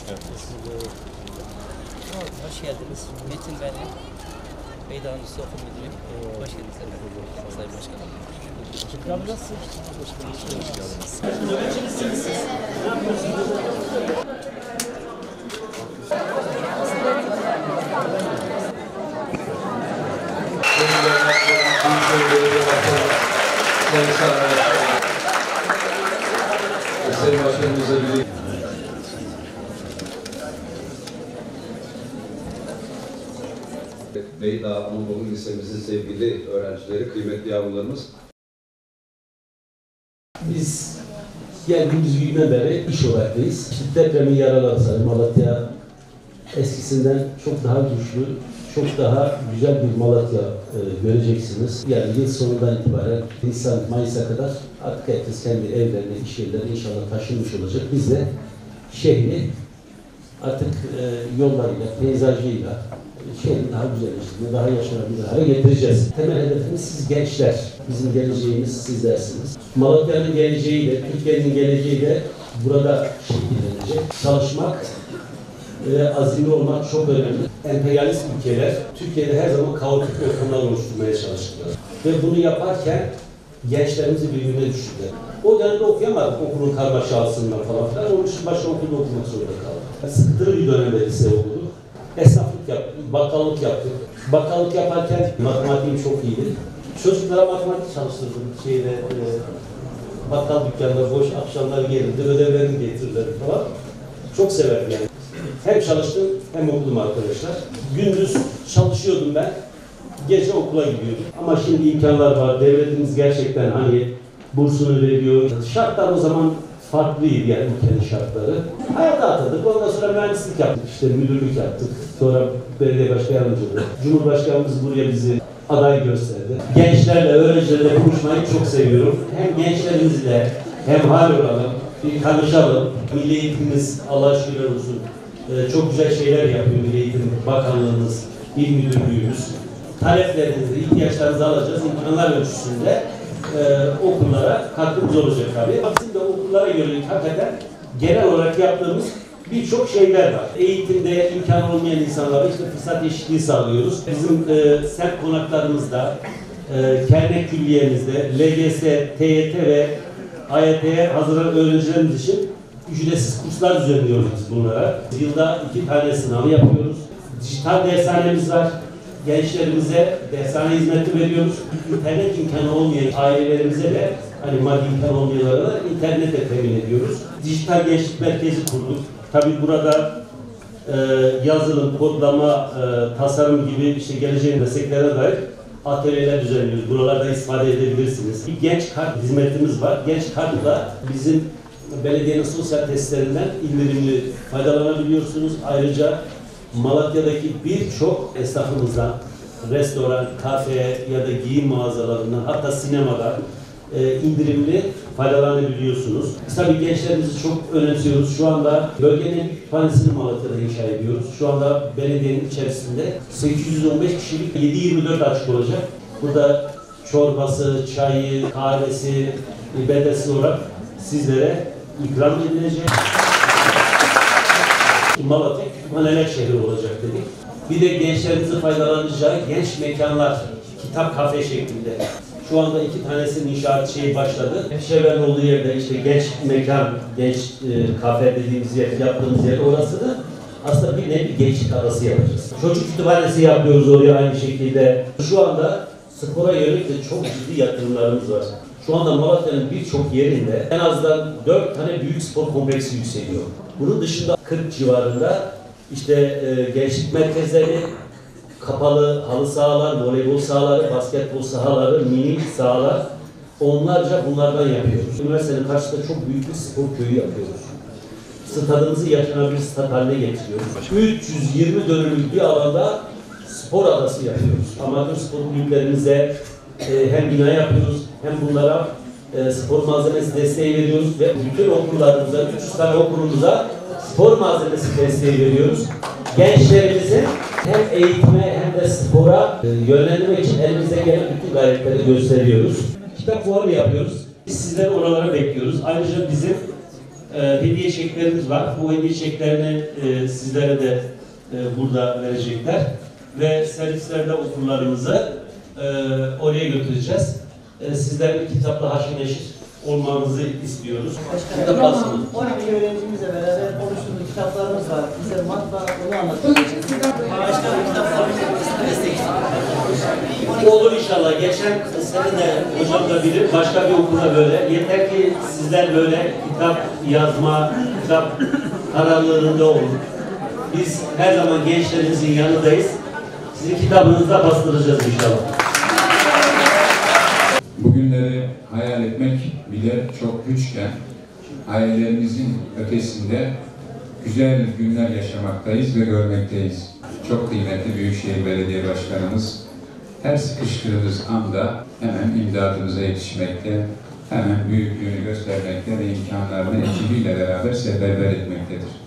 Hoş geldiniz. Metin ben. Beyda Anadolu Okul Müdürüyüm. Hoş geldiniz efendim. Sayın Başkanım. Abi nasılsın? Hoş geldiniz. Nöbetçilisiniz siz. Ne yapıyorsunuz? Sayın Başkanımıza bir Beyda Anadolu Lisemizin sevgili öğrencileri, kıymetli yavrularımız. Biz geldiğimiz günden beri iş odaklıyız. İşte depremin yaraları Malatya eskisinden çok daha güçlü, çok daha güzel bir Malatya göreceksiniz. Yani yıl sonundan itibaren Nisan, Mayıs'a kadar artık herkes kendi evlerine, iş yerlerine inşallah taşınmış olacak. Biz de şehri artık yollarıyla, peyzajıyla şehrin daha güzelleştirmeye, daha yaşanabilir hale getireceğiz. Temel hedefimiz siz gençler. Bizim geleceğimiz sizlersiniz. Malatya'nın geleceği de, Türkiye'nin geleceği de burada şekillenecek. Çalışmak ve azimli olmak çok önemli. Emperyalist ülkeler Türkiye'de her zaman kaotik ortamlar oluşturmaya çalıştılar. Ve bunu yaparken gençlerimizi birbirine düşürdüler. O dönemde okuyamadık okulun karmaşasından falan filan. Onun için başka okulda okumak zorunda kaldık. Sıkıntılı bir dönemde lise okuduk. Esnaflık yaptık, bakkallık yaptık. Bakkallık yaparken matematiğim çok iyiydi. Çocuklara matematik çalıştırdım. Bakkal dükkanları boş akşamlar gelirdi, ödevlerini getirirler falan. Çok severdim yani. Hem çalıştım hem okudum arkadaşlar. Gündüz çalışıyordum ben, gece okula gidiyordum. Ama şimdi imkanlar var, devletimiz gerçekten hani bursunu veriyor. Şartlar o zaman farklıydı yani ülkenin şartları. Hayata atladık, ondan sonra mühendislik yaptık, işte müdürlük yaptık. Sonra belediye başkan yardımcılığı. Cumhurbaşkanımız buraya bizi aday gösterdi. Gençlerle, öğrencilerle konuşmayı çok seviyorum. Hem gençlerimizle hem hal olalım, bir tanışalım. Milli Eğitimimiz Allah'a şükürler olsun çok güzel şeyler yapıyor Milli Eğitim Bakanlığımız, İl Müdürlüğümüz. Taleplerinizi, ihtiyaçlarınızı alacağız. İmkanlar ölçüsünde okullara katkımız olacak abi. Bizim de okullara yönelik hakikaten genel olarak yaptığımız birçok şeyler var. Eğitimde imkan olmayan insanlara işte fırsat eşitliği sağlıyoruz. Bizim semt konaklarımızda, Kernek Külliye'mizde, LGS, TYT ve AYT'ye hazırlanan öğrencilerimiz için ücretsiz kurslar düzenliyoruz biz bunlara. Yılda 2 tane sınavı yapıyoruz. Dijital dershanemiz var. Gençlerimize dershane hizmeti veriyoruz. İnternet imkanı olmayan ailelerimize de hani maddi imkan olmayanlara da internete temin ediyoruz. Dijital gençlik merkezi kurduk. Tabii burada yazılım, kodlama, tasarım gibi işte geleceğin mesleklere dair atölyeler düzenliyoruz. Buralarda istifade edebilirsiniz. Bir genç kart hizmetimiz var. Genç kartla bizim belediyenin sosyal testlerinden indirimli faydalanabiliyorsunuz. Ayrıca Malatya'daki birçok esnafımızdan, restoran, kafe ya da giyim mağazalarından, hatta sinemadan indirimli faydalanabiliyorsunuz. Biz tabii gençlerimizi çok önemsiyoruz. Şu anda bölgenin en büyük kütüphanesini Malatya'da inşa ediyoruz. Şu anda belediyenin içerisinde 815 kişilik 7/24 açık olacak. Burada çorbası, çayı, kahvesi, bedesi olarak sizlere ikram edilecek. Malatya kütüphaneler şehri olacak dedik. Bir de gençlerimizin faydalanacağı genç mekanlar, kitap kafe şeklinde. Şu anda 2 tanesinin inşaat başladı. Şevval'in olduğu yerde işte genç mekan, genç kafe dediğimiz yer, yaptığımız yer orası da aslında bir nevi gençlik adası yapacağız. Çocuk kütüphanesi yapıyoruz oraya aynı şekilde. Şu anda spora yönelik de çok ciddi yatırımlarımız var. Şu anda Malatya'nın birçok yerinde en azından 4 tane büyük spor kompleksi yükseliyor. Bunun dışında 40 civarında işte gençlik merkezleri, kapalı halı sahalar, voleybol sahaları, basketbol sahaları, mini sahalar, onlarca bunlardan yapıyoruz. Üniversitenin karşısında çok büyük bir spor köyü yapıyoruz. Stadımızı yaşanabilir stat haline getiriyoruz. 320 dönümlük bir alanda spor adası yapıyoruz. Amatör spor kulüplerimize hem bina yapıyoruz, hem bunlara spor malzemesi desteği veriyoruz ve bütün okullarımıza, 300 tane okulumuza spor malzemesi desteği veriyoruz. Gençlerimizi hem eğitime hem de spora yönlendirmek için elimize gelen bütün gayretleri gösteriyoruz. Kitap fuarı yapıyoruz. Biz sizleri oralara bekliyoruz. Ayrıca bizim hediye çeklerimiz var. Bu hediye çeklerini sizlere de burada verecekler. Ve servislerde okullarımızı oraya götüreceğiz. Sizlerin kitapla haşır neşir olmanızı istiyoruz. Kitap basımı. 12 öğrencimizle beraber oluşturduğumuz kitaplarımız var. Bize matbaa onu anlatacak. Başkanım kitaplarımızı destek için. Olur inşallah. Geçen sene de hocam da bilir, başka bir okulda böyle. Yeter ki sizler böyle kitap yazma, kitap kararlılığında olun. Biz her zaman gençlerimizin yanındayız. Sizin kitabınızı da bastıracağız inşallah. Bugünleri hayal etmek bile çok güçken, hayallerimizin ötesinde güzel günler yaşamaktayız ve görmekteyiz. Çok kıymetli Büyükşehir Belediye Başkanımız her sıkıştığımız anda hemen imdadımıza yetişmekte, hemen büyüklüğünü göstermekte ve imkanlarını ekibiyle beraber seferber etmektedir.